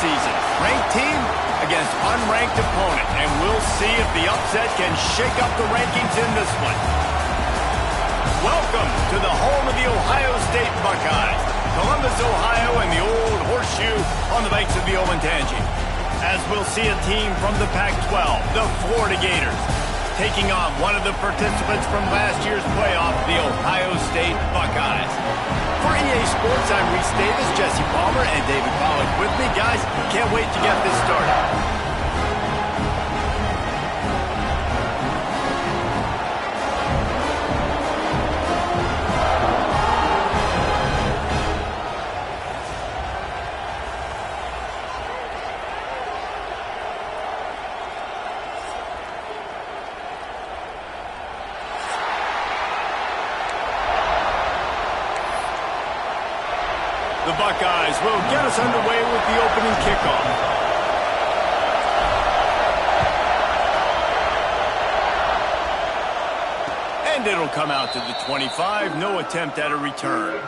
season. Ranked team against unranked opponent, and we'll see if the upset can shake up the rankings in this one. Welcome to the home of the Ohio State Buckeyes, Columbus, Ohio, and the old horseshoe on the banks of the Olentangy. As we'll see a team from the Pac-12, the Florida Gators, taking on one of the participants from last year's playoff, the Ohio State Buckeyes. For EA Sports, I'm Reese Davis, Jesse Palmer, and David Pollack with me. Guys, can't wait to get this started. The Buckeyes will get us underway with the opening kickoff. And it'll come out to the 25. No attempt at a return.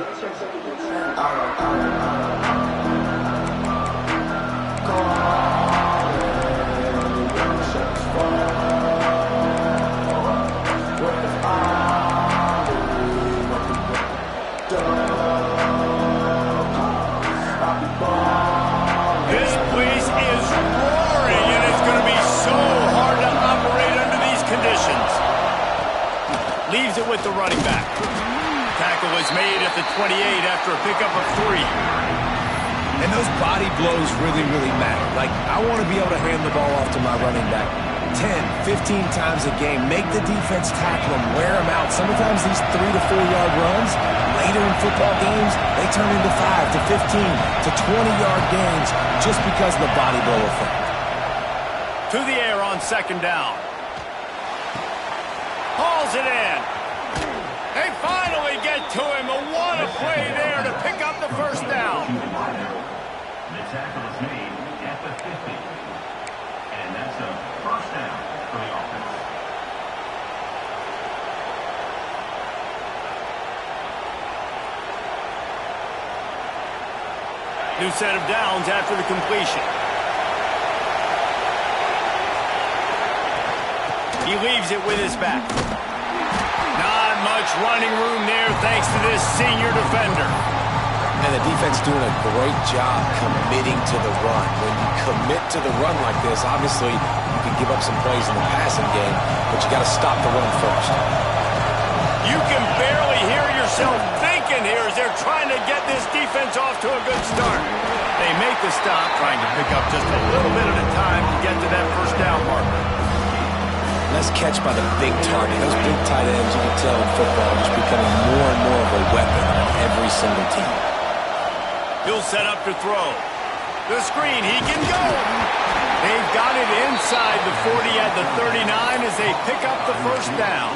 Leaves it with the running back. Tackle is made at the 28 after a pickup of 3. And those body blows really, really matter. Like, I want to be able to hand the ball off to my running back 10, 15 times a game. Make the defense tackle them, wear them out. Sometimes these 3 to 4 yard runs, later in football games, they turn into 5 to 15 to 20-yard gains just because of the body blow effect. To the air on second down. Hauls it in. They finally get to him. What a play there to pick up the first down. The tackle is made at the 50. And that's a first down for the offense. New set of downs after the completion. He leaves it with his back. Not much running room there thanks to this senior defender. And the defense doing a great job committing to the run. When you commit to the run like this, obviously you can give up some plays in the passing game, but you got to stop the run first. You can barely hear yourself thinking here as they're trying to get this defense off to a good start. They make the stop, trying to pick up just a little bit at a time to get to that first down marker. Nice catch by the big target. Those big tight ends, you can tell in football, just becoming more and more of a weapon on every single team. He'll set up to throw. The screen, he can go. They've got it inside the 40 at the 39 as they pick up the first down.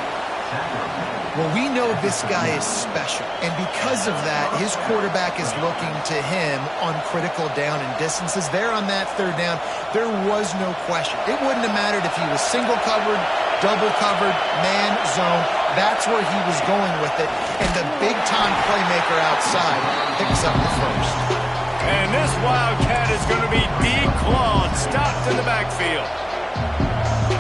Well, we know this guy is special, and because of that, his quarterback is looking to him on critical down and distances. There on that third down, there was no question. It wouldn't have mattered if he was single covered, double covered, man, zone. That's where he was going with it, and the big-time playmaker outside picks up the first. And this Wildcat is going to be declawed, stopped in the backfield.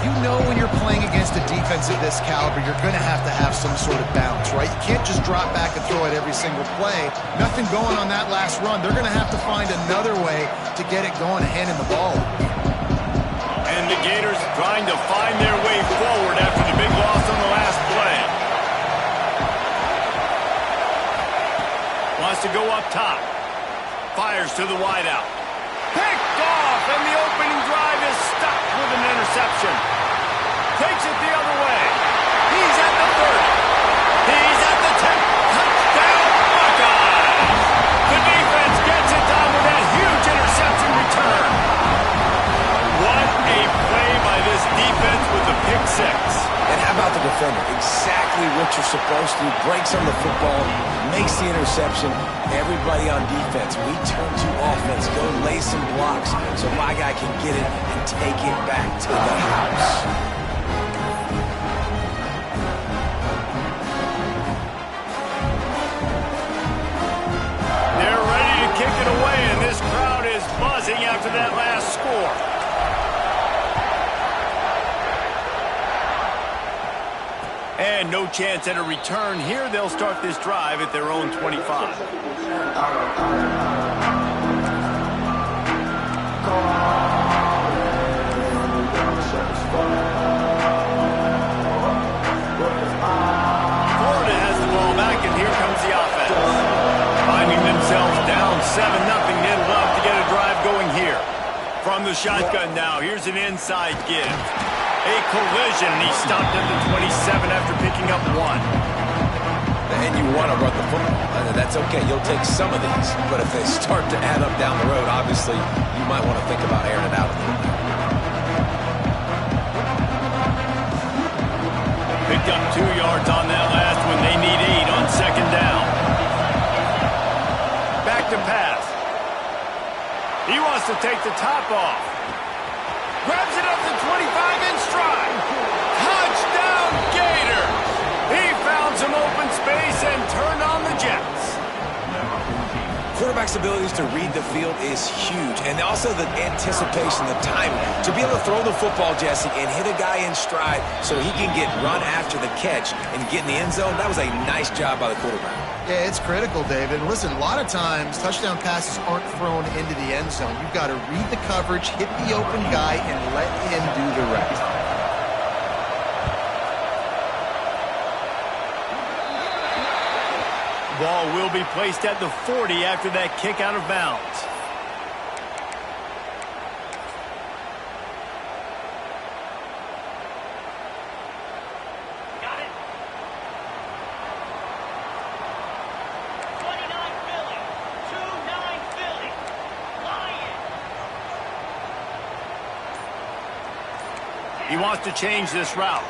You know when you're playing against a defense of this caliber, you're going to have some sort of balance, right? You can't just drop back and throw it every single play. Nothing going on that last run. They're going to have to find another way to get it going and hand him the ball. And the Gators trying to find their way forward after the big loss on the last play. Wants to go up top. Fires to the wideout. Picked off, and the opening drive is stuck with an interception. Takes it the other way. He's at the 30. He's at the 10. Touchdown, Buckeyes! The defense gets it done with that huge interception return. What a play by this defense with the pick six. And how about the defender? Exactly what you're supposed to. Breaks on the football, makes the interception. Everybody on defense, we turn to offense. Go lay some blocks so my guy can get it and take it back to the house. They're ready to kick it away, and this crowd is buzzing after no chance at a return here. They'll start this drive at their own 25. Florida has the ball back, and here comes the offense. Finding themselves down 7-0, they'd love to get a drive going here. From the shotgun now, here's an inside give. A collision, and he stopped at the 27 after picking up 1. And you want to run the football. That's okay. You'll take some of these. But if they start to add up down the road, obviously, you might want to think about airing it out a little bit. Picked up 2 yards on that last one. They need 8 on second down. Back to pass. He wants to take the top off. Grabs it up to 25 in stride. Touchdown, Gators! He found some open space and turned on the Jets. Quarterback's abilities to read the field is huge. And also the anticipation, the timing. To be able to throw the football, Jesse, and hit a guy in stride so he can get run after the catch and get in the end zone, that was a nice job by the quarterback. Yeah, it's critical, David. And listen, a lot of times touchdown passes aren't thrown into the end zone. You've got to read the coverage, hit the open guy, and let him do the rest. Ball will be placed at the 40 after that kick out of bounds. Got it. 29 Philly. 2-9 Philly. Lions. He wants to change this route.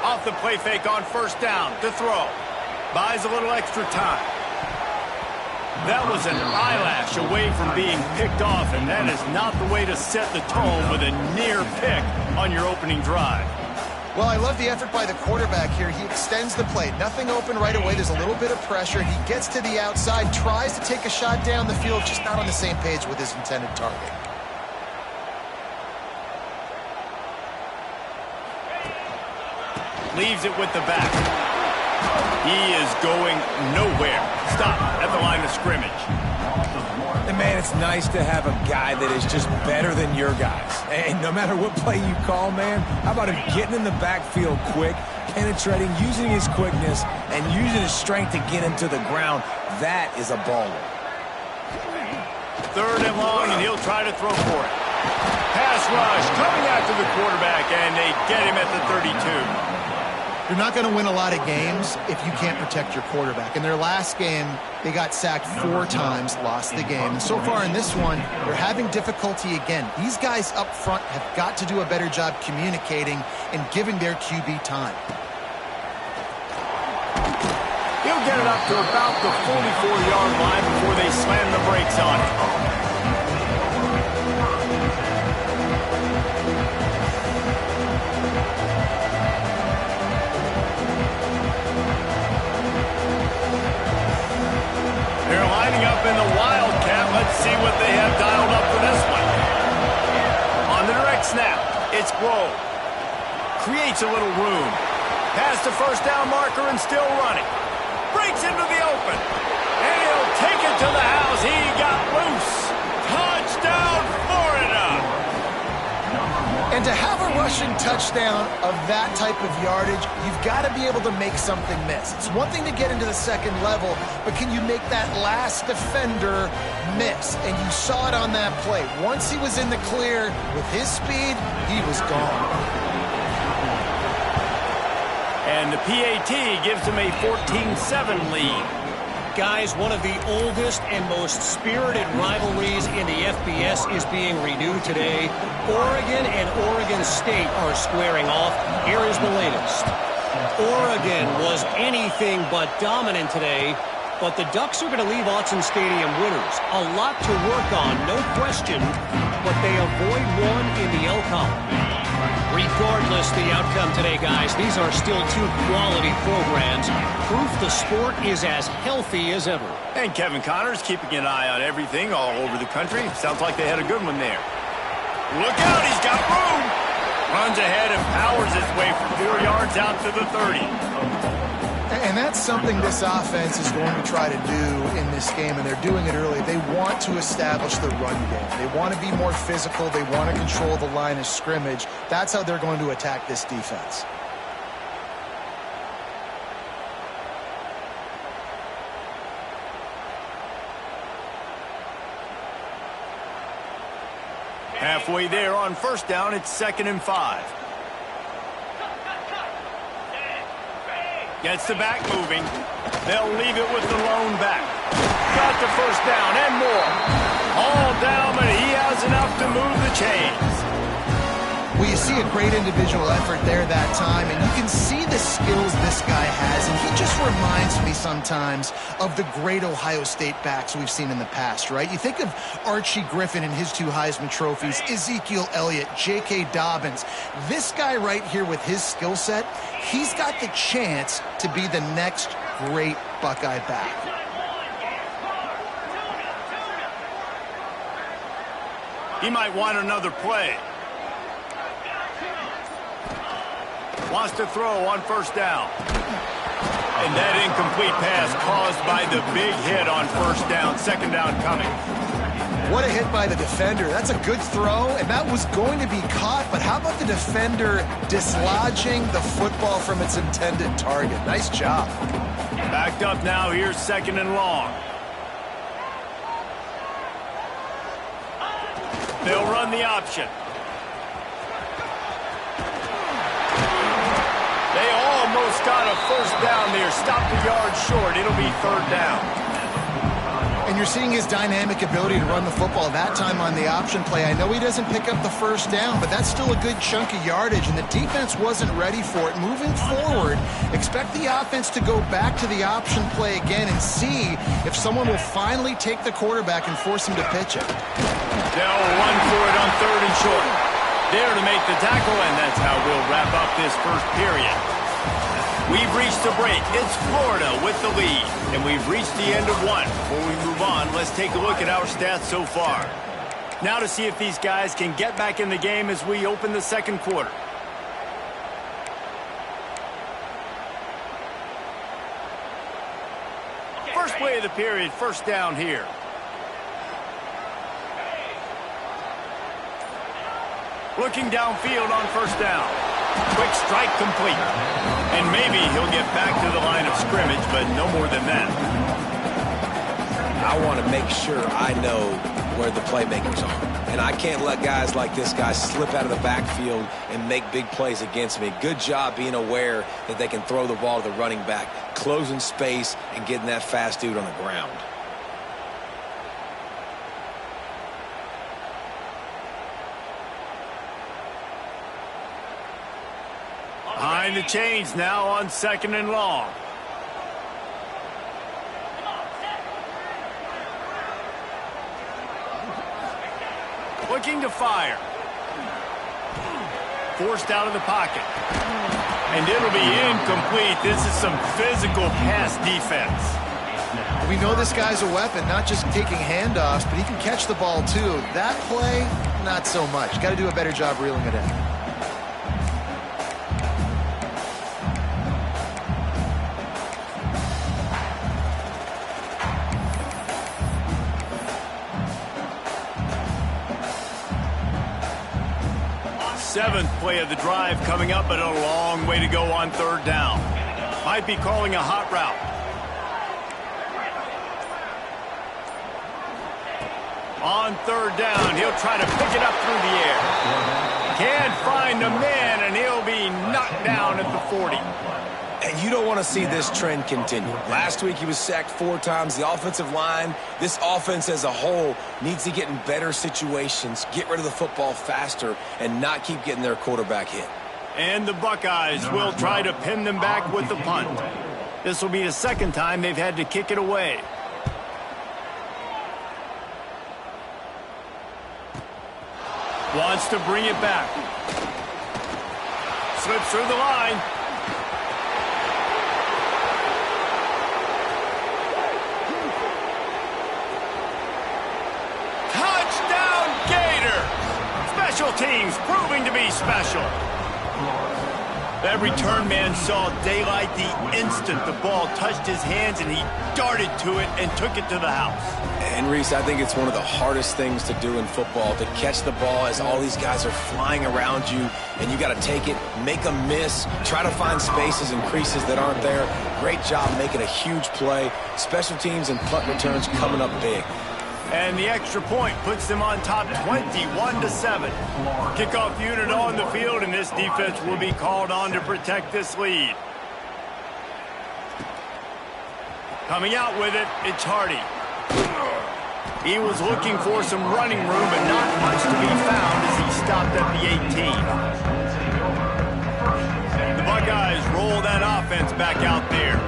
Off the play fake on first down to throw. Buys a little extra time. That was an eyelash away from being picked off, and that is not the way to set the tone with a near pick on your opening drive. Well, I love the effort by the quarterback here. He extends the play. Nothing open right away. There's a little bit of pressure. He gets to the outside, tries to take a shot down the field, just not on the same page with his intended target. Leaves it with the back. He is going nowhere. Stop at the line of scrimmage. And, man, it's nice to have a guy that is just better than your guys. And no matter what play you call, man, how about him getting in the backfield quick, penetrating, using his quickness, and using his strength to get him to the ground. That is a baller. 3rd and long, and he'll try to throw for it. Pass rush coming after the quarterback, and they get him at the 32. You're not going to win a lot of games if you can't protect your quarterback. In their last game, they got sacked 4 times, lost the game. And so far in this one, they're having difficulty again. These guys up front have got to do a better job communicating and giving their QB time. He'll get it up to about the 44-yard line before they slam the brakes on it. They're lining up in the Wildcat. Let's see what they have dialed up for this one. On the direct snap, it's Grove. Creates a little room. Pass the first down marker and still running. Breaks into the open. And he'll take it to the house. He got loose. Touchdown, Florida. And to have a rushing touchdown of that type of yardage, you've got to be able to make something miss. It's one thing to get into the second level, but can you make that last defender miss? And you saw it on that play. Once he was in the clear with his speed, he was gone. And the PAT gives him a 14-7 lead. Guys, one of the oldest and most spirited rivalries in the FBS is being renewed today. Oregon and Oregon State are squaring off. Here is the latest. Oregon was anything but dominant today, but the Ducks are going to leave Autzen Stadium winners. A lot to work on, no question, but they avoid one in the L column. Regardless the outcome today, guys, these are still 2 quality programs. Proof the sport is as healthy as ever. And Kevin Connors keeping an eye on everything all over the country. Sounds like they had a good one there. Look out, he's got room. Runs ahead and powers his way for 4 yards out to the 30. And that's something this offense is going to try to do in this game, and they're doing it early. They want to establish the run game. They want to be more physical. They want to control the line of scrimmage. That's how they're going to attack this defense. Halfway there on first down, it's 2nd and 5. Gets the back moving. They'll leave it with the lone back. Got the first down and more. All down, but he has enough to move the chains. Well, you see a great individual effort there that time, and you can see the skills this guy has, and he just reminds me sometimes of the great Ohio State backs we've seen in the past, right? You think of Archie Griffin and his 2 Heisman trophies, Ezekiel Elliott, J.K. Dobbins. This guy right here with his skill set, he's got the chance to be the next great Buckeye back. He might want another play. Wants to throw on first down. And that incomplete pass caused by the big hit on first down. 2nd down coming. What a hit by the defender. That's a good throw, and that was going to be caught, but how about the defender dislodging the football from its intended target? Nice job. Backed up now. Here's 2nd and long. They'll run the option. They almost got a first down there. Stopped a yard short. It'll be 3rd down. And you're seeing his dynamic ability to run the football that time on the option play. I know he doesn't pick up the first down, but that's still a good chunk of yardage, and the defense wasn't ready for it. Moving forward, expect the offense to go back to the option play again and see if someone will finally take the quarterback and force him to pitch it. They'll run for it on 3rd and short. There to make the tackle, and that's how we'll wrap up this first period. We've reached the break. It's Florida with the lead, and we've reached the end of one. Before we move on, let's take a look at our stats so far. Now to see if these guys can get back in the game as we open the 2nd quarter. First play of the period, first down here. Looking downfield on first down. Quick strike complete. And maybe he'll get back to the line of scrimmage, but no more than that. I want to make sure I know where the playmakers are. And I can't let guys like this guy slip out of the backfield and make big plays against me. Good job being aware that they can throw the ball to the running back, closing space, and getting that fast dude on the ground. Behind the chains now on 2nd and long. Looking to fire. Forced out of the pocket. And it'll be incomplete. This is some physical pass defense. We know this guy's a weapon, not just taking handoffs, but he can catch the ball too. That play, not so much. Got to do a better job reeling it in. Seventh play of the drive coming up, but a long way to go on 3rd down. Might be calling a hot route. On 3rd down, he'll try to pick it up through the air. Can't find a man, and he'll be knocked down at the 40. And you don't want to see this trend continue. Last week he was sacked 4 times. The offensive line, this offense as a whole, needs to get in better situations, get rid of the football faster, and not keep getting their quarterback hit. And the Buckeyes will try to pin them back with the punt. This will be the 2nd time they've had to kick it away. Wants to bring it back. Slips through the line. Special teams proving to be special. That return man saw daylight the instant the ball touched his hands, and he darted to it and took it to the house. And Reese, I think it's one of the hardest things to do in football, to catch the ball as all these guys are flying around you, and you got to take it, make a miss, try to find spaces and creases that aren't there. Great job making a huge play. Special teams and punt returns coming up big. And the extra point puts them on top 21-7. Kickoff unit on the field, and this defense will be called on to protect this lead. Coming out with it, it's Hardy. He was looking for some running room, but not much to be found as he stopped at the 18. The Buckeyes roll that offense back out there.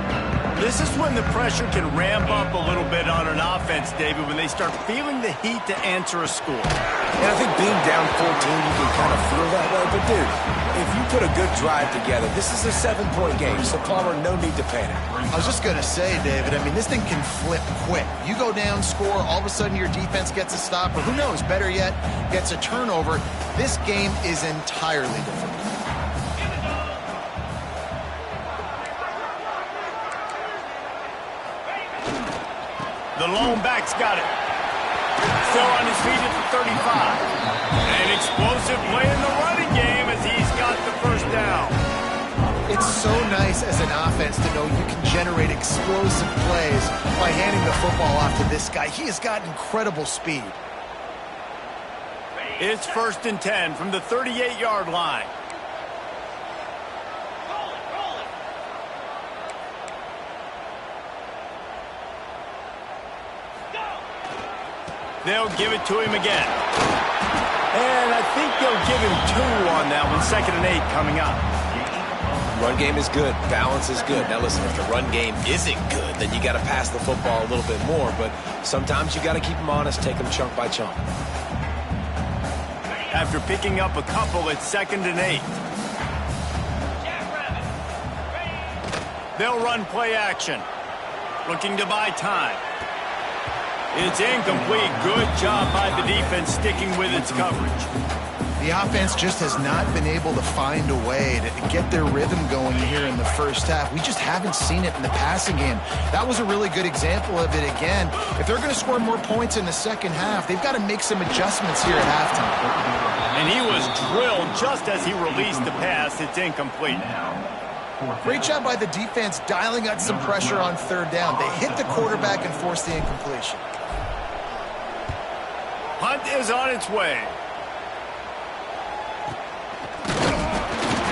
This is when the pressure can ramp up a little bit on an offense, David, when they start feeling the heat to answer a score. And I think being down 14, you can kind of feel that way. But, dude, if you put a good drive together, this is a 7-point game, so Palmer, no need to panic. I was just going to say, David, I mean, this thing can flip quick. You go down, score, all of a sudden your defense gets a stop, or who knows, better yet, gets a turnover. This game is entirely different. The lone back's got it. Still on his feet at the 35. An explosive play in the running game as he's got the first down. It's so nice as an offense to know you can generate explosive plays by handing the football off to this guy. He has got incredible speed. It's 1st and 10 from the 38-yard line. They'll give it to him again. And I think they'll give him 2 on that one. 2nd and 8 coming up. Run game is good. Balance is good. Now, listen, if the run game isn't good, then you got to pass the football a little bit more. But sometimes you got to keep them honest, take them chunk by chunk. After picking up a couple, it's 2nd and 8. They'll run play action. Looking to buy time. It's incomplete. Good job by the defense sticking with its coverage. The offense just has not been able to find a way to get their rhythm going here in the first half. We just haven't seen it in the passing game. That was a really good example of it again. If they're going to score more points in the second half, they've got to make some adjustments here at halftime. And he was drilled just as he released the pass. It's incomplete. Great job by the defense dialing out some pressure on 3rd down. They hit the quarterback and forced the incompletion. Punt is on its way.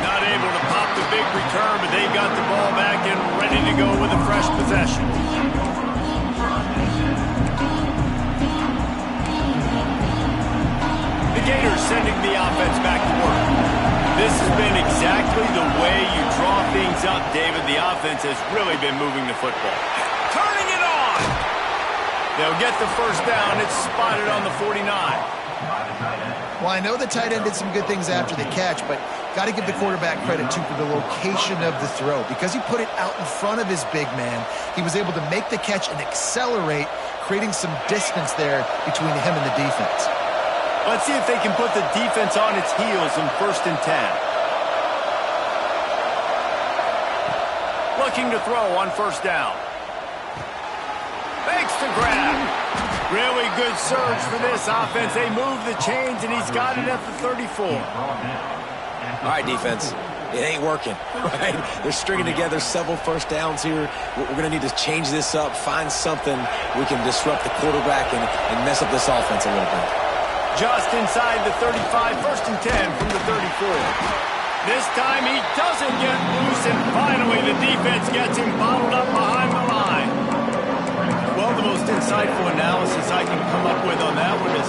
Not able to pop the big return, but they got the ball back and ready to go with a fresh possession. The Gators sending the offense back to work. This has been exactly the way you draw things up, David. The offense has really been moving the football. Turning it on! They'll get the first down. It's spotted on the 49. Well, I know the tight end did some good things after the catch, but got to give the quarterback credit, too, for the location of the throw. Because he put it out in front of his big man, he was able to make the catch and accelerate, creating some distance there between him and the defense. Let's see if they can put the defense on its heels in 1st and 10. Looking to throw on 1st down. Makes the grab. Really good surge for this offense. They move the chains, and he's got it at the 34. All right, defense. It ain't working, right? They're stringing together several first downs here. We're going to need to change this up, find something we can disrupt the quarterback and mess up this offense a little bit. Just inside the 35, 1st and 10 from the 34. This time he doesn't get loose, and finally the defense gets him bottled up behind the line. Well, the most insightful analysis I can come up with on that one is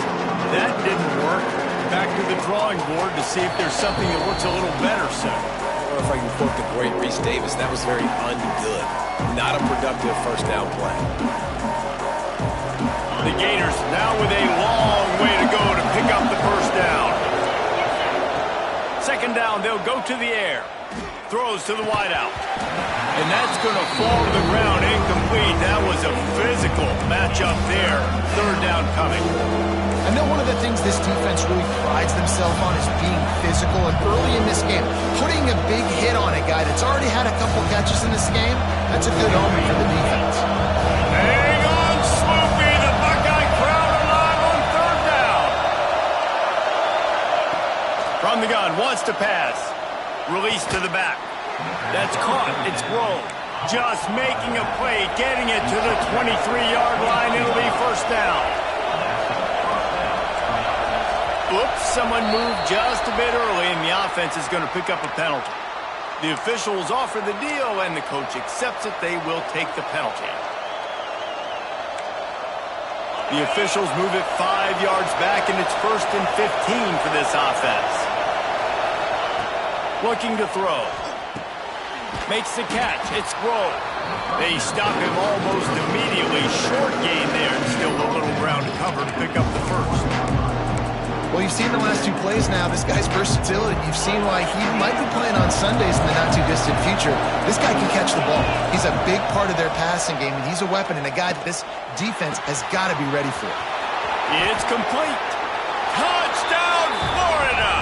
that didn't work. Back to the drawing board to see if there's something that works a little better, sir. I don't know if I can quote the great Reese Davis. That was very ungood. Not a productive first down play. The Gators now with a long way to go to pick up the first down. 2nd down, they'll go to the air. Throws to the wideout. And that's going to fall to the ground incomplete. That was a physical matchup there. 3rd down coming. I know one of the things this defense really prides themselves on is being physical. And early in this game, putting a big hit on a guy that's already had a couple catches in this game, that's a good omen for the defense. Hang on, Sloopy. The Buckeye crowd alive on third down. From the gun, wants to pass. Release to the back. That's caught. It's Grove. Just making a play, getting it to the 23-yard line. It'll be first down. Oops, someone moved just a bit early, and the offense is going to pick up a penalty. The officials offer the deal, and the coach accepts it. They will take the penalty. The officials move it 5 yards back, and it's 1st and 15 for this offense. Looking to throw. Makes the catch. It's Grove. They stop him almost immediately. Short gain there, and still a little ground to cover to pick up the first. Well, you've seen the last 2 plays now. This guy's versatility. You've seen why he might be playing on Sundays in the not-too-distant future. This guy can catch the ball. He's a big part of their passing game, and he's a weapon and a guy that this defense has got to be ready for. It's complete. Touchdown, Florida!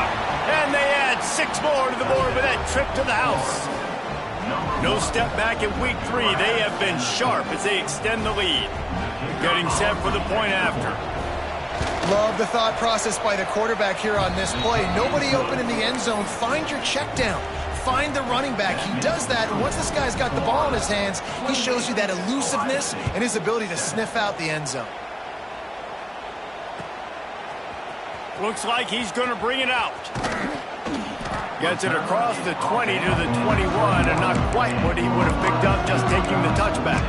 And they add 6 more to the board with that trip to the house. No step back in week 3. They have been sharp as they extend the lead. Getting set for the point after. Love the thought process by the quarterback here on this play. Nobody open in the end zone. Find your check down. Find the running back. He does that, and once this guy's got the ball in his hands, he shows you that elusiveness and his ability to sniff out the end zone. Looks like he's going to bring it out. Gets it across the 20 to the 21, and not quite what he would have picked up just taking the touchback.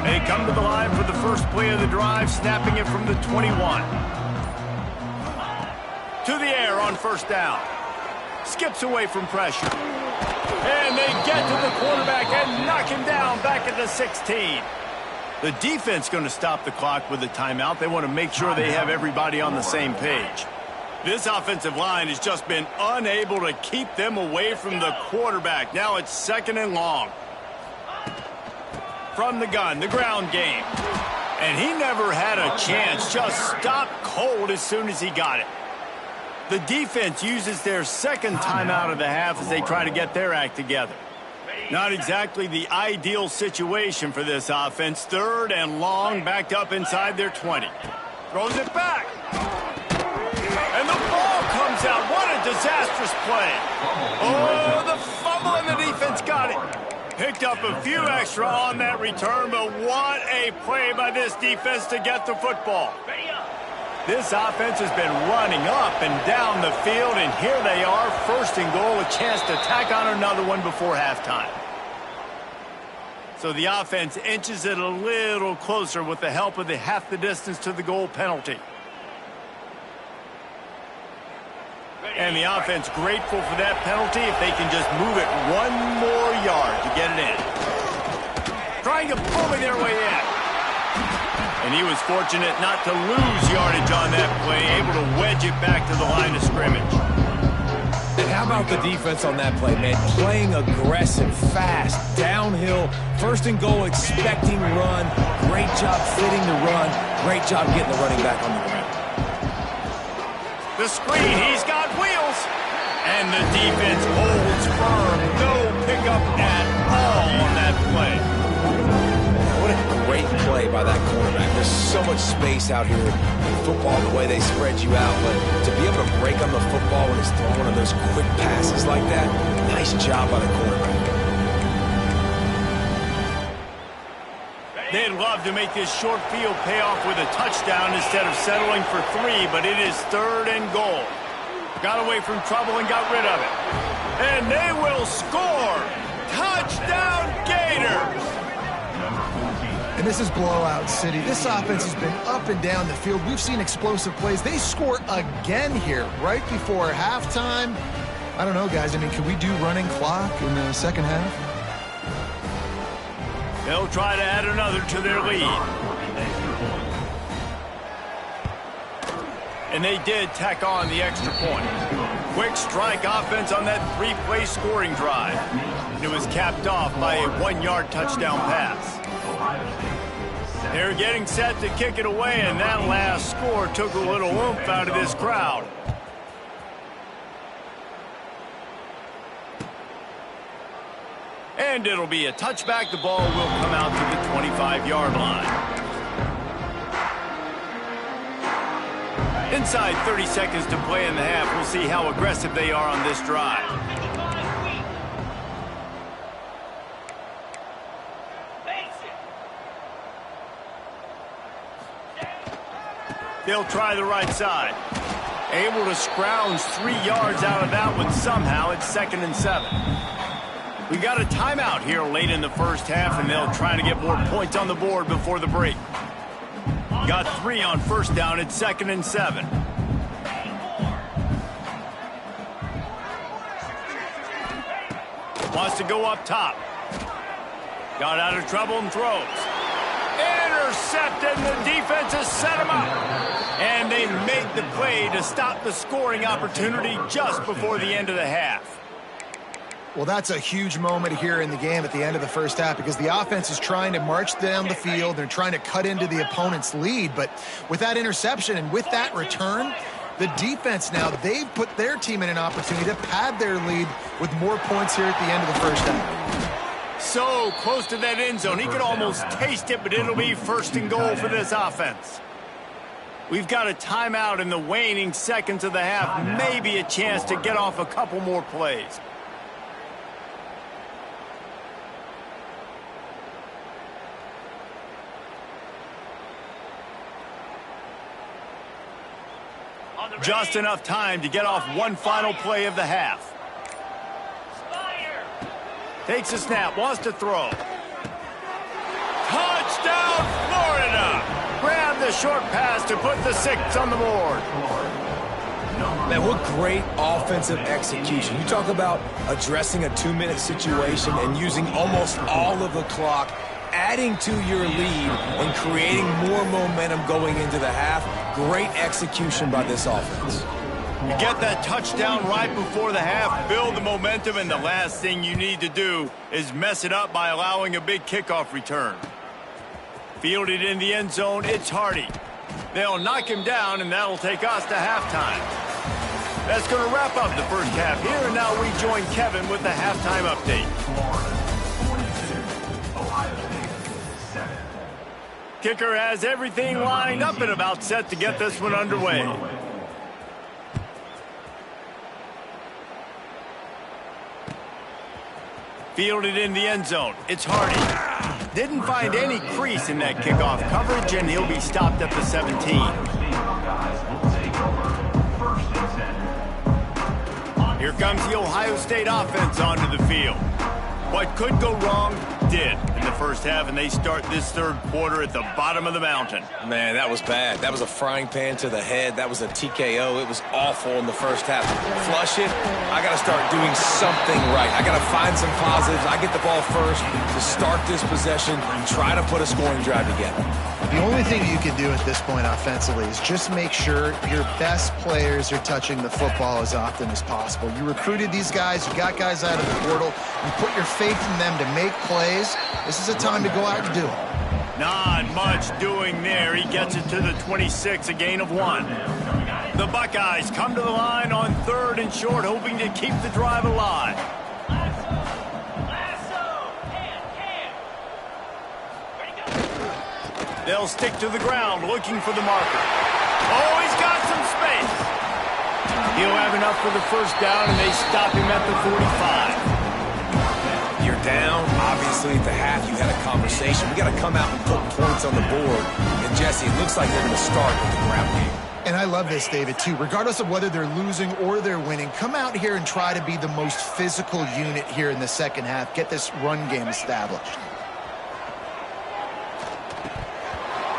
They come to the line for the first play of the drive, snapping it from the 21. To the air on first down. Skips away from pressure. And they get to the quarterback and knock him down back at the 16. The defense going to stop the clock with a timeout. They want to make sure they have everybody on the same page. This offensive line has just been unable to keep them away from the quarterback. Now it's 2nd and long. From the gun, the ground game. And he never had a chance. Just stopped cold as soon as he got it. The defense uses their 2nd timeout of the half as they try to get their act together. Not exactly the ideal situation for this offense. 3rd and long, backed up inside their 20. Throws it back. And the ball comes out. What a disastrous play. Oh, the fumble, and the defense got it. Picked up a few extra on that return, but what a play by this defense to get the football. This offense has been running up and down the field, and here they are, 1st and goal, a chance to tack on another one before halftime. So the offense inches it a little closer with the help of the half the distance to the goal penalty. And the offense grateful for that penalty if they can just move it 1 more yard to get it in. Trying to bully their way in. And he was fortunate not to lose yardage on that play, able to wedge it back to the line of scrimmage. And how about the defense on that play, man? Playing aggressive, fast, downhill, 1st and goal, expecting run. Great job fitting the run. Great job getting the running back on the ground. The screen, he's got wheels. And the defense holds firm. No pickup at all on that play. What a great play by that quarterback. There's so much space out here in football, the way they spread you out. But to be able to break on the football when he's throwing one of those quick passes like that, nice job by the quarterback. They'd love to make this short field pay off with a touchdown instead of settling for 3, but it is 3rd and goal. Got away from trouble and got rid of it. And they will score! Touchdown Gators! And this is blowout city. This offense has been up and down the field. We've seen explosive plays. They score again here right before halftime. I don't know, guys. I mean, can we do running clock in the 2nd half? They'll try to add another to their lead. And they did tack on the extra point. Quick strike offense on that three-play scoring drive. And it was capped off by a 1-yard touchdown pass. They're getting set to kick it away, and that last score took a little oomph out of this crowd. And it'll be a touchback. The ball will come out to the 25-yard line. Inside 30 seconds to play in the half. We'll see how aggressive they are on this drive. They'll try the right side. Able to scrounge 3 yards out of that one somehow. It's 2nd and 7. We got a timeout here late in the first half, and they'll try to get more points on the board before the break. Got 3 on first down. It's 2nd and 7. Wants to go up top. Got out of trouble and throws. Intercepted, and the defense has set him up. And they made the play to stop the scoring opportunity just before the end of the half. Well, that's a huge moment here in the game at the end of the first half because the offense is trying to march down the field. They're trying to cut into the opponent's lead. But with that interception and with that return, the defense now, they've put their team in an opportunity to pad their lead with more points here at the end of the first half. So close to that end zone. He could almost taste it, but it'll be 1st and goal for this offense. We've got a timeout in the waning seconds of the half. Maybe a chance to get off a couple more plays. Just enough time to get off one final play of the half. Takes a snap, wants to throw. Touchdown, Florida! Grab the short pass to put the 6 on the board. Man, what great offensive execution. You talk about addressing a 2-minute situation and using almost all of the clock, adding to your lead and creating more momentum going into the half. Great execution by this offense. You get that touchdown right before the half, build the momentum, and the last thing you need to do is mess it up by allowing a big kickoff return. Fielded in the end zone, it's Hardy. They'll knock him down, and that'll take us to halftime. That's going to wrap up the first half here, and now we join Kevin with the halftime update. Kicker has everything lined up and about set to get this one underway. Fielded in the end zone. It's Hardy. Didn't find any crease in that kickoff coverage, and he'll be stopped at the 17. Here comes the Ohio State offense onto the field. What could go wrong did in the first half, and they start this third quarter at the bottom of the mountain. Man, that was bad. That was a frying pan to the head. That was a TKO. It was awful in the first half. Flush it. I got to start doing something right. I got to find some positives. I get the ball first to start this possession and try to put a scoring drive together. The only thing you can do at this point offensively is just make sure your best players are touching the football as often as possible. You recruited these guys. You got guys out of the portal. You put your faith in them to make plays. This is a time to go out and do it. Not much doing there. He gets it to the 26, a gain of 1. The Buckeyes come to the line on 3rd and short, hoping to keep the drive alive. They'll stick to the ground, looking for the marker. Oh, he's got some space. He'll have enough for the first down, and they stop him at the 45. You're down. Obviously, at the half, you had a conversation. We got to come out and put points on the board. And, Jesse, it looks like they're going to start with the ground game. And I love this, David, too. Regardless of whether they're losing or they're winning, come out here and try to be the most physical unit here in the second half. Get this run game established.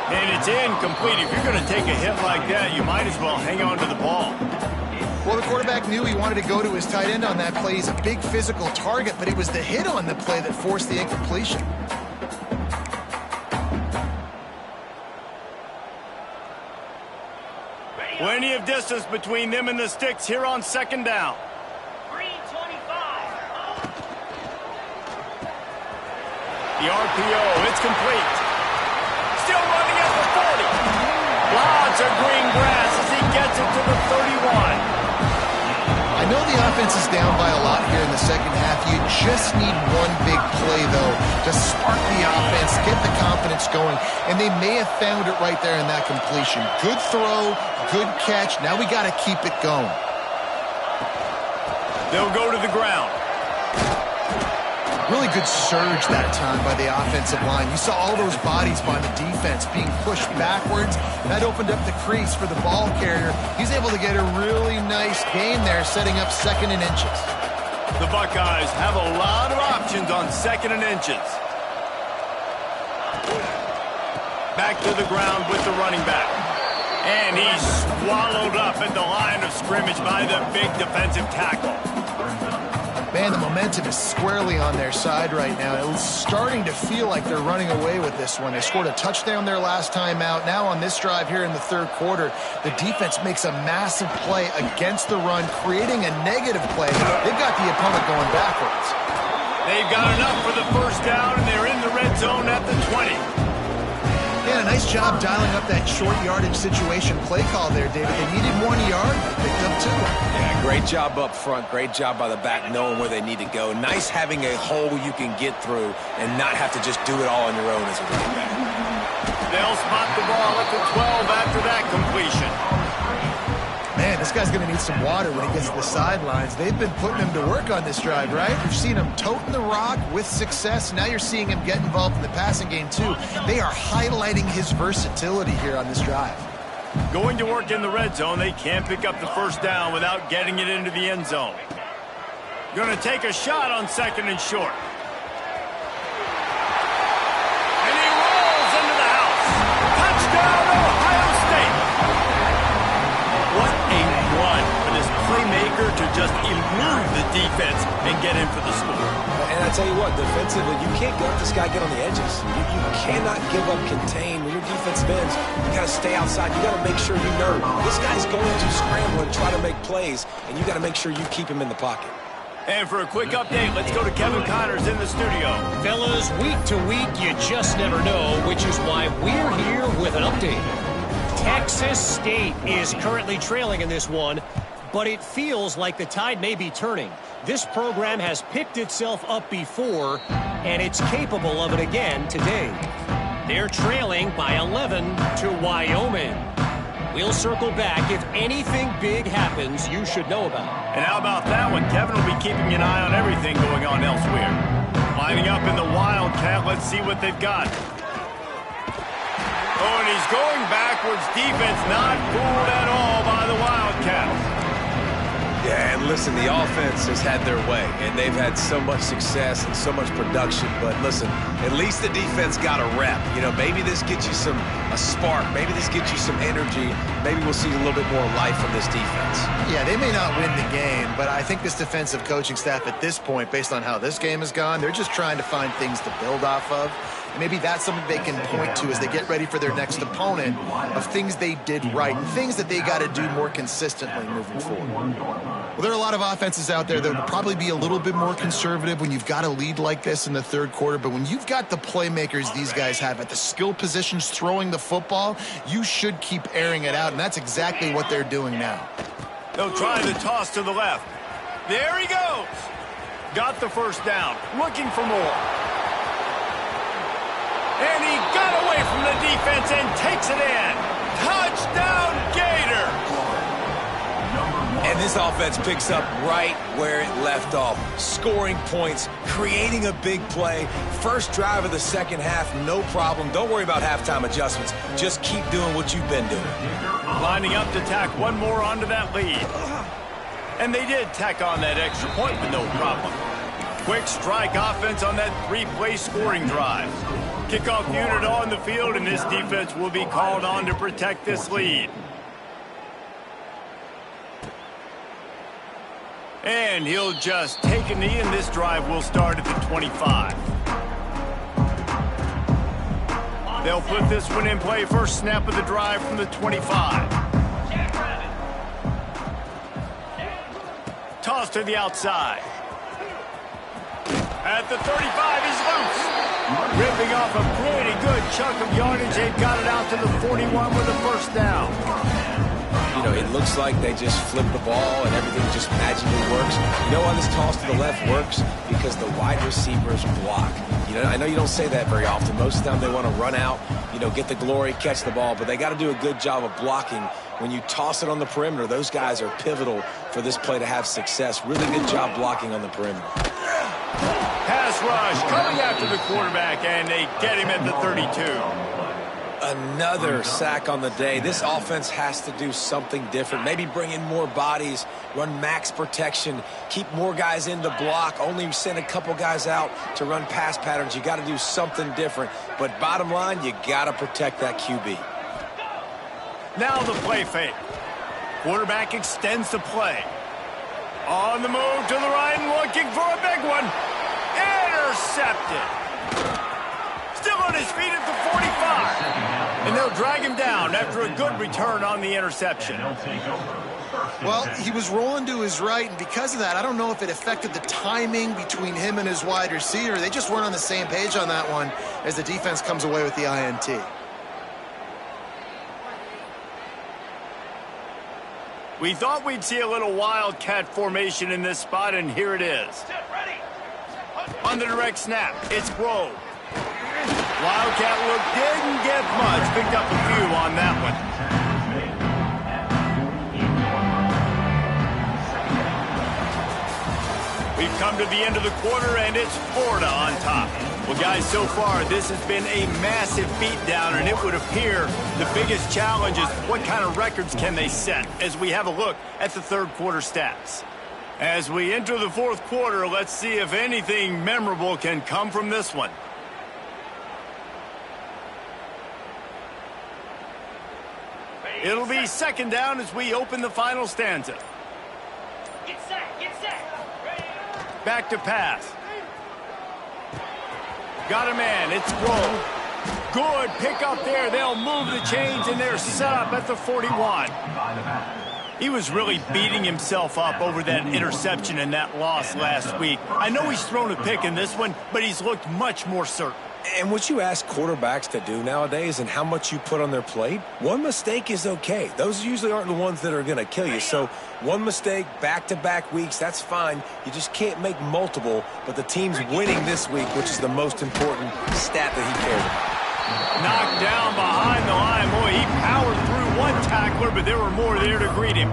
And it's incomplete. If you're going to take a hit like that, you might as well hang on to the ball. Well, the quarterback knew he wanted to go to his tight end on that play. He's a big physical target, but it was the hit on the play that forced the incompletion. Plenty of distance between them and the sticks here on second down. 325. The RPO, it's complete. Still running at the 40. Lots of green grass as he gets it to the 31. I know the offense is down by a lot here in the second half. You just need one big play, though, to spark the offense, get the confidence going, and they may have found it right there in that completion. Good throw, good catch. Now we got to keep it going. They'll go to the ground. Really good surge that time by the offensive line. You saw all those bodies by the defense being pushed backwards. That opened up the crease for the ball carrier. He's able to get a really nice gain there, setting up 2nd and inches. The Buckeyes have a lot of options on 2nd and inches. Back to the ground with the running back. And he's swallowed up at the line of scrimmage by the big defensive tackle. Man, the momentum is squarely on their side right now. It's starting to feel like they're running away with this one. They scored a touchdown their last time out. Now on this drive here in the 3rd quarter, the defense makes a massive play against the run, creating a negative play. They've got the opponent going backwards. They've got enough for the first down, and they're in the red zone at the 20. Yeah, nice job dialing up that short yardage situation play call there, David. They needed 1 yard. They picked up 2. Yeah, great job up front. Great job by the back knowing where they need to go. Nice having a hole you can get through and not have to just do it all on your own as a running back. They'll spot the ball at the 12 after that completion. Man, this guy's going to need some water when he gets to the sidelines. They've been putting him to work on this drive, right? You've seen him toting the rock with success. Now you're seeing him get involved in the passing game, too. They are highlighting his versatility here on this drive. Going to work in the red zone, they can't pick up the first down without getting it into the end zone. Going to take a shot on 2nd and short. And he rolls into the house. Touchdown, Ohio State. What a run for this playmaker to just elude the defense and get in for the score. And I tell you what, defensively, you can't let this guy get on the edges. You cannot give up contain. When your defensive ends, you got to stay outside. You got to make sure you know this guy's going to scramble and try to make plays, and you got to make sure you keep him in the pocket. And for a quick update, let's go to Kevin Connors in the studio. Fellas, week to week, you just never know, which is why we're here with an update. Texas State is currently trailing in this one, but it feels like the tide may be turning. This program has picked itself up before, and it's capable of it again today. They're trailing by 11 to Wyoming. We'll circle back if anything big happens you should know about. And how about that one? Kevin will be keeping an eye on everything going on elsewhere. Lining up in the Wildcat, let's see what they've got. Oh, and he's going backwards. Defense not fooled at all by the Wildcats. Yeah, and listen, the offense has had their way, and they've had so much success and so much production. But listen, at least the defense got a rep. You know, maybe this gets you a spark. Maybe this gets you some energy. Maybe we'll see a little bit more life from this defense. Yeah, they may not win the game, but I think this defensive coaching staff at this point, based on how this game has gone, they're just trying to find things to build off of. Maybe that's something they can point to as they get ready for their next opponent of things they did right and things that they got to do more consistently moving forward. Well, there are a lot of offenses out there that will probably be a little bit more conservative when you've got a lead like this in the 3rd quarter, but when you've got the playmakers these guys have at the skill positions throwing the football, you should keep airing it out, and that's exactly what they're doing now. They'll try the toss to the left. There he goes. Got the first down. Looking for more. And he got away from the defense and takes it in. Touchdown, Gator. And this offense picks up right where it left off. Scoring points, creating a big play. First drive of the second half, no problem. Don't worry about halftime adjustments. Just keep doing what you've been doing. Lining up to tack one more onto that lead. And they did tack on that extra point with no problem. Quick strike offense on that 3-play scoring drive. Kickoff unit on the field, and this defense will be called on to protect this lead. And he'll just take a knee, and this drive will start at the 25. They'll put this one in play. First snap of the drive from the 25. Toss to the outside. At the 35, he's loose. Ripping off a pretty good chunk of yardage. They've got it out to the 41 with a first down. You know, it looks like they just flip the ball and everything just magically works. You know why this toss to the left works? Because the wide receivers block. You know, I know you don't say that very often. Most of the time they want to run out, you know, get the glory, catch the ball, but they got to do a good job of blocking. When you toss it on the perimeter, those guys are pivotal for this play to have success. Really good job blocking on the perimeter. Pass rush coming after the quarterback, and they get him at the 32. Another sack on the day. This offense has to do something different. Maybe bring in more bodies, run max protection, keep more guys in the block, only send a couple guys out to run pass patterns. You got to do something different. But bottom line, you got to protect that QB. Now the play fake. Quarterback extends the play. On the move to the right and looking for a big one. Intercepted. Still on his feet at the 45. And they'll drag him down after a good return on the interception. Well, he was rolling to his right, and because of that, I don't know if it affected the timing between him and his wide receiver. They just weren't on the same page on that one as the defense comes away with the INT. We thought we'd see a little wildcat formation in this spot, and here it is. On the direct snap, it's Grove. Wildcat look didn't get much. Picked up a few on that one. We've come to the end of the quarter, and it's Florida on top. Well, guys, so far, this has been a massive beatdown, and it would appear the biggest challenge is what kind of records can they set as we have a look at the third quarter stats. As we enter the fourth quarter, let's see if anything memorable can come from this one. It'll be second down as we open the final stanza. Get set, get set. Back to pass. Got a man, it's Grove. Good pick up there. They'll move the chains, and they're set up at the 41. He was really beating himself up over that interception and that loss last week. I know he's thrown a pick in this one, but he's looked much more certain. And what you ask quarterbacks to do nowadays and how much you put on their plate, one mistake is okay. Those usually aren't the ones that are going to kill you. So one mistake, back-to-back weeks, that's fine. You just can't make multiple. But the team's winning this week, which is the most important stat that he cares about. Knocked down behind the line. Boy, he powered through one tackler, but there were more there to greet him.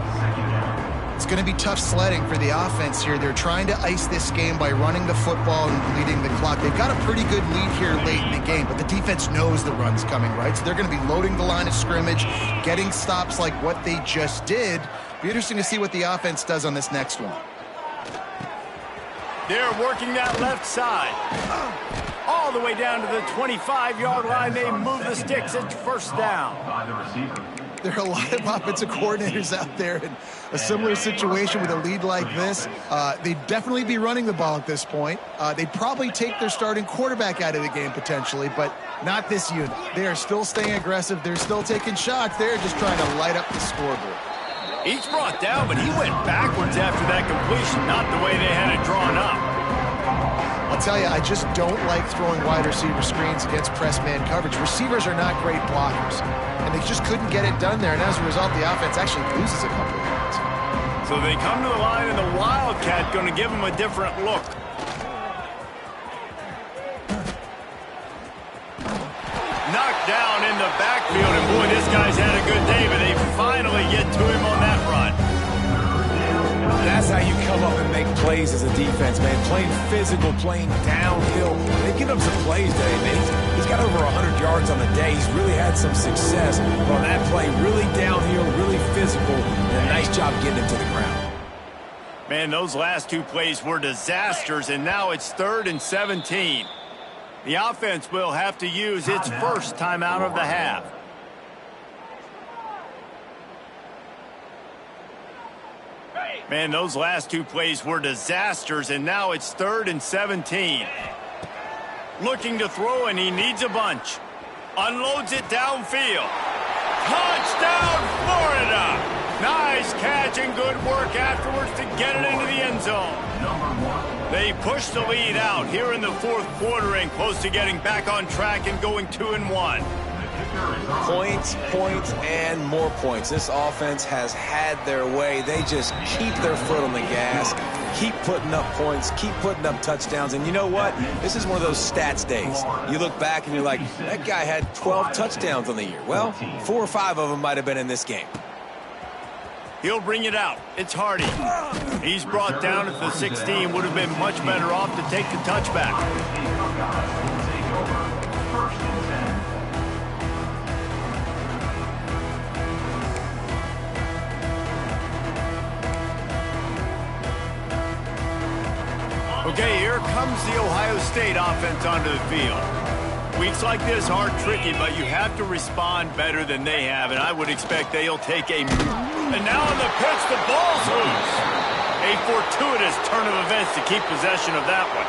It's going to be tough sledding for the offense here. They're trying to ice this game by running the football and bleeding the clock. They've got a pretty good lead here late in the game, but the defense knows the run's coming, right? So they're going to be loading the line of scrimmage, getting stops like what they just did. Be interesting to see what the offense does on this next one. They're working that left side. All the way down to the 25-yard line. They move the sticks at first down. There are a lot of offensive coordinators out there in a similar situation with a lead like this. They'd definitely be running the ball at this point. They'd probably take their starting quarterback out of the game potentially, but not this unit. They are still staying aggressive. They're still taking shots. They're just trying to light up the scoreboard. Each brought down, but he went backwards after that completion, not the way they had it drawn up. I'll tell you, I just don't like throwing wide receiver screens against press man coverage. Receivers are not great blockers, and they just couldn't get it done there, and as a result, the offense actually loses a couple of yards. So they come to the line, and the Wildcat going to give them a different look. Knocked down in the backfield, and boy, this guy's had a good day, but they finally get to him on that run. That's how you come up and make plays as a defense, man. Playing physical, playing downhill. They've given up some plays today, man. He's got over 100 yards on the day. He's really had some success. But on that play, really downhill, really physical, and a nice job getting him to the ground. Man, those last two plays were disasters, and now it's 3rd and 17. The offense will have to use its first timeout of the half. Man, those last two plays were disasters, and now it's 3rd and 17. Looking to throw, and he needs a bunch. Unloads it downfield. Touchdown, Florida! Nice catch and good work afterwards to get it into the end end zone. They push the lead out here in the fourth quarter and close to getting back on track and going 2-1. Points, points, and more points. This offense has had their way. They just keep their foot on the gas, keep putting up points, keep putting up touchdowns. And you know what? This is one of those stats days. You look back and you're like, that guy had 12 touchdowns on the year. Well, 4 or 5 of them might have been in this game. He'll bring it out. It's Hardy. He's brought down at the 16. Would have been much better off to take the touchback. Okay, here comes the Ohio State offense onto the field. Weeks like this are tricky, but you have to respond better than they have, and I would expect they'll take a... And now on the pitch, the ball's loose. A fortuitous turn of events to keep possession of that one.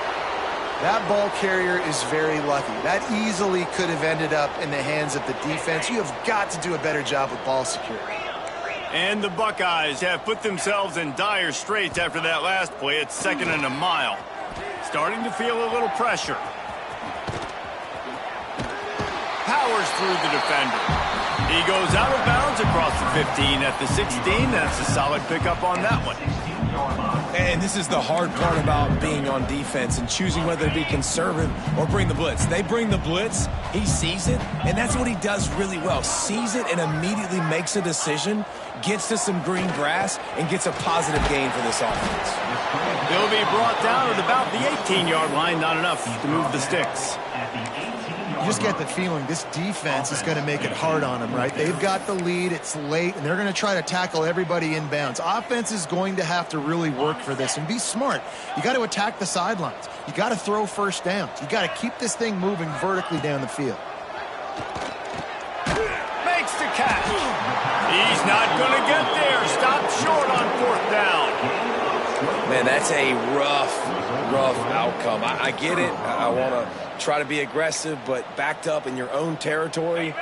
That ball carrier is very lucky. That easily could have ended up in the hands of the defense. You have got to do a better job with ball security. And the Buckeyes have put themselves in dire straits after that last play. It's 2nd and a mile. Starting to feel a little pressure. Powers through the defender. He goes out of bounds across the 15 at the 16. That's a solid pickup on that one. And this is the hard part about being on defense and choosing whether to be conservative or bring the blitz. They bring the blitz, he sees it, and that's what he does really well. Sees it and immediately makes a decision, gets to some green grass, and gets a positive gain for this offense. He'll be brought down at about the 18-yard line, not enough to move the sticks. You just get the feeling this defense is going to make it hard on them, right? They've got the lead, it's late, and they're going to try to tackle everybody inbounds. Offense is going to have to really work for this and be smart. You got to attack the sidelines. You got to throw first downs. You got to keep this thing moving vertically down the field. Makes the catch. He's not going to get there. Stopped short on 4th down. Man, that's a rough outcome. I get it. I want to try to be aggressive, but backed up in your own territory,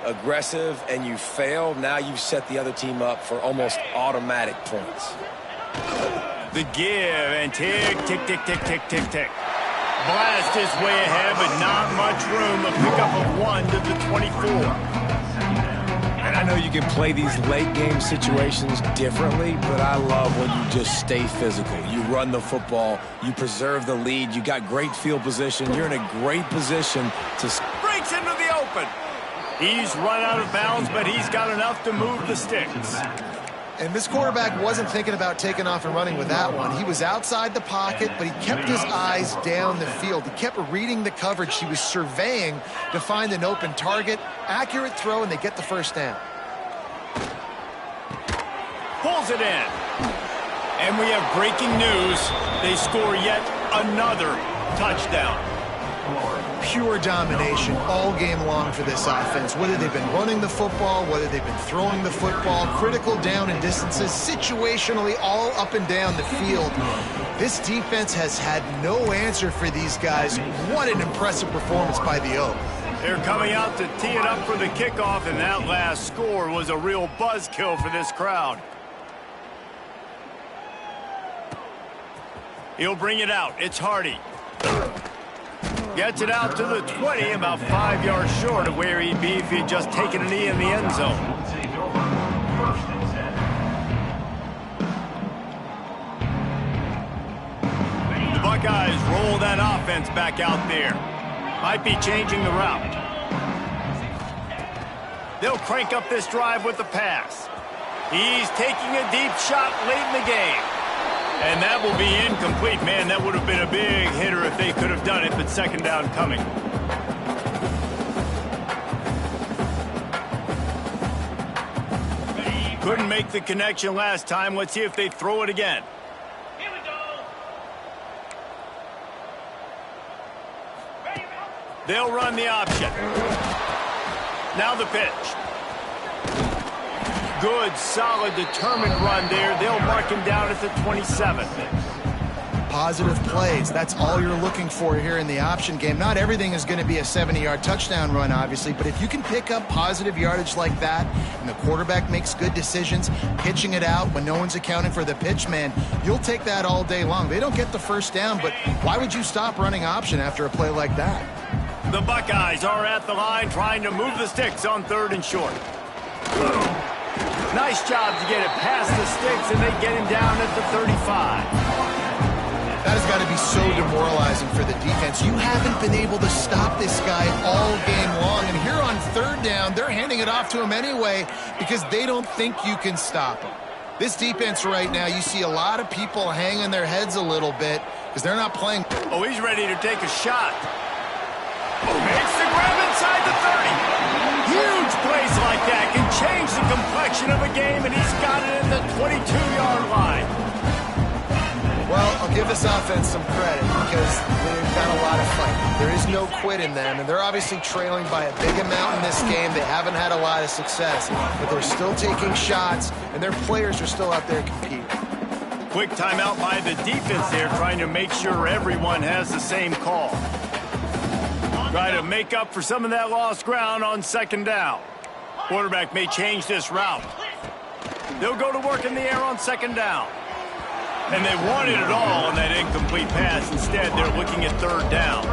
aggressive, and you fail. Now you've set the other team up for almost automatic points. The give and tick, tick, tick, tick, tick, tick, tick. Blast is way ahead, but not much room. A pickup of 1 to the 24. And I know you can play these late game situations differently, but I love when you just stay physical. You run the football, you preserve the lead, you got great field position, you're in a great position to... Breaks into the open. He's run out of bounds, but he's got enough to move the sticks. And this quarterback wasn't thinking about taking off and running with that one. He was outside the pocket, but he kept his eyes down the field. He kept reading the coverage. He was surveying to find an open target. Accurate throw, and they get the first down. Pulls it in. And we have breaking news. They score yet another touchdown. Pure domination all game long for this offense. Whether they've been running the football, whether they've been throwing the football, critical down and distances, situationally all up and down the field. This defense has had no answer for these guys. What an impressive performance by the O. They're coming out to tee it up for the kickoff, and that last score was a real buzzkill for this crowd. He'll bring it out. It's Hardy. Gets it out to the 20, about 5 yards short of where he'd be if he'd just taken a knee in the end zone. The Buckeyes roll that offense back out there. Might be changing the route. They'll crank up this drive with the pass. He's taking a deep shot late in the game. And that will be incomplete. Man, that would have been a big hitter if they could have done it, but 2nd down coming. Couldn't make the connection last time. Let's see if they throw it again. Here we go. They'll run the option. Now the pitch. Good, solid, determined run there. They'll mark him down at the 27. positive plays. That's all you're looking for here in the option game. Not everything is going to be a 70-yard touchdown run, obviously, but if you can pick up positive yardage like that and the quarterback makes good decisions, pitching it out when no one's accounting for the pitch man, you'll take that all day long. They don't get the first down, but why would you stop running option after a play like that? The Buckeyes are at the line trying to move the sticks on 3rd and short. Nice job to get it past the sticks, and they get him down at the 35. That has got to be so demoralizing for the defense. You haven't been able to stop this guy all game long, and here on 3rd down, they're handing it off to him anyway because they don't think you can stop him. This defense right now, you see a lot of people hanging their heads a little bit because they're not playing. Oh, he's ready to take a shot. Makes the grab inside the 30. Huge plays like that can change the complexion of a game, and he's got it at the 22-yard line. Well, I'll give this offense some credit because they've got a lot of fight. There is no quit in them, and they're obviously trailing by a big amount in this game. They haven't had a lot of success, but they're still taking shots, and their players are still out there competing. Quick timeout by the defense there, trying to make sure everyone has the same call. Try to make up for some of that lost ground on 2nd down. Quarterback may change this route. They'll go to work in the air on 2nd down. And they wanted it all on that incomplete pass. Instead, they're looking at 3rd down.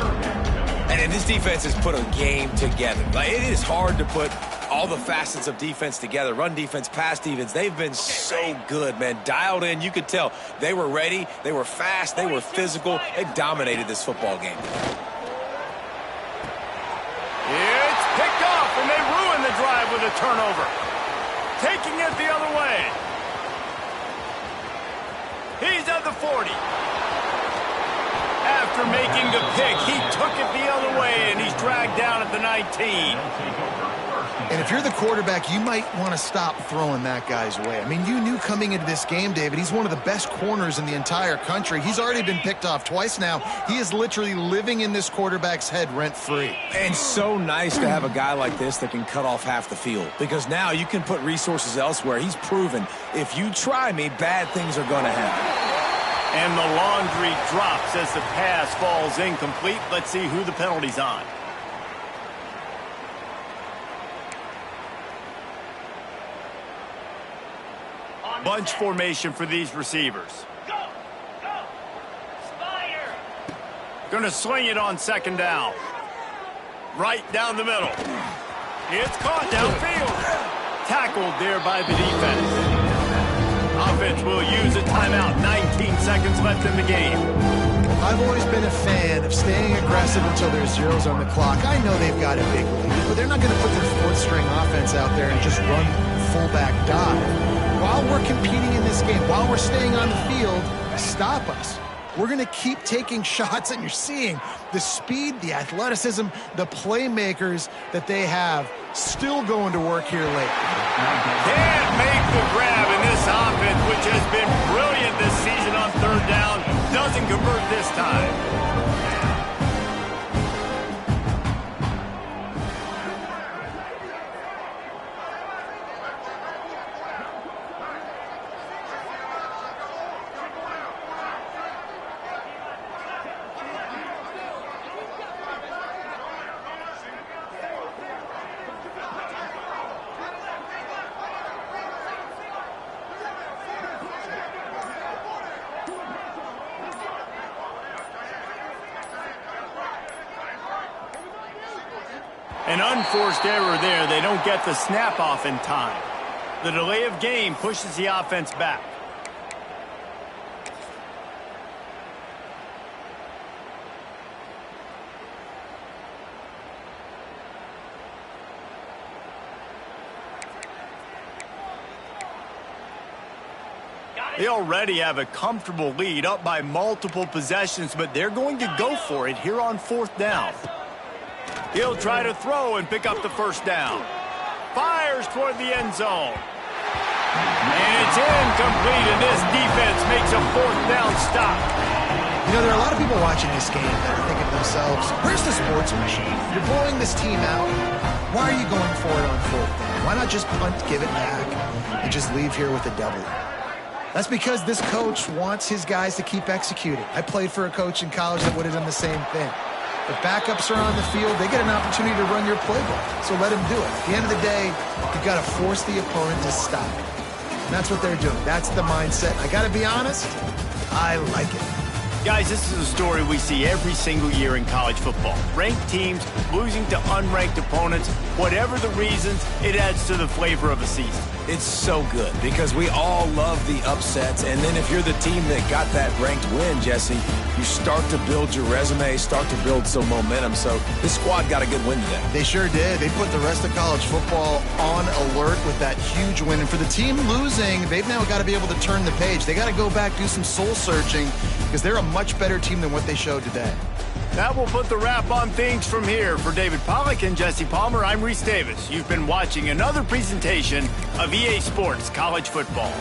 And this defense has put a game together. Like, it is hard to put all the facets of defense together. Run defense, pass defense. They've been so good, man. Dialed in. You could tell they were ready. They were fast. They were physical. They dominated this football game. It's picked off, and they ruin the drive with a turnover. Taking it the other way. He's at the 40. After making the pick, he took it the other way, and he's dragged down at the 19. And if you're the quarterback, you might want to stop throwing that guy's way. I mean, you knew coming into this game, David, he's one of the best corners in the entire country. He's already been picked off twice now. He is literally living in this quarterback's head rent-free. And so nice to have a guy like this that can cut off half the field, because now you can put resources elsewhere. He's proven if you try me, bad things are going to happen. And the laundry drops as the pass falls incomplete. Let's see who the penalty's on. Bunch formation for these receivers. Go! Go! Spire! Gonna swing it on 2nd down. Right down the middle. It's caught downfield. Tackled there by the defense. Offense will use a timeout. 19 seconds left in the game. I've always been a fan of staying aggressive until there's zeros on the clock. I know they've got a big lead, but they're not going to put their 4th-string offense out there and just run fullback dive. While we're competing in this game, while we're staying on the field, stop us. We're going to keep taking shots, and you're seeing the speed, the athleticism, the playmakers that they have still going to work here late. Can't make the grab in this offense, which has been brilliant this season on 3rd down. Doesn't convert this time. An unforced error there. They don't get the snap off in time. The delay of game pushes the offense back. They already have a comfortable lead, up by multiple possessions, but they're going to go for it here on 4th down. He'll try to throw and pick up the 1st down. Fires toward the end zone. And it's incomplete, and this defense makes a 4th down stop. You know, there are a lot of people watching this game that are thinking to themselves, where's the sportsmanship? You're blowing this team out. Why are you going for it on 4th down? Why not just punt, give it back, and just leave here with a W? That's because this coach wants his guys to keep executing. I played for a coach in college that would have done the same thing. If backups are on the field, they get an opportunity to run your playbook. So let him do it. At the end of the day, you've got to force the opponent to stop. And that's what they're doing. That's the mindset. I got to be honest, I like it. Guys, this is a story we see every single year in college football. Ranked teams losing to unranked opponents. Whatever the reasons, it adds to the flavor of a season. It's so good because we all love the upsets. And then if you're the team that got that ranked win, Jesse, you start to build your resume, start to build some momentum. So this squad got a good win today. They sure did. They put the rest of college football on alert with that huge win. And for the team losing, they've now got to be able to turn the page. They got to go back, do some soul searching, because they're a much better team than what they showed today. That will put the wrap on things from here. For David Pollack and Jesse Palmer, I'm Reese Davis. You've been watching another presentation of EA Sports College Football.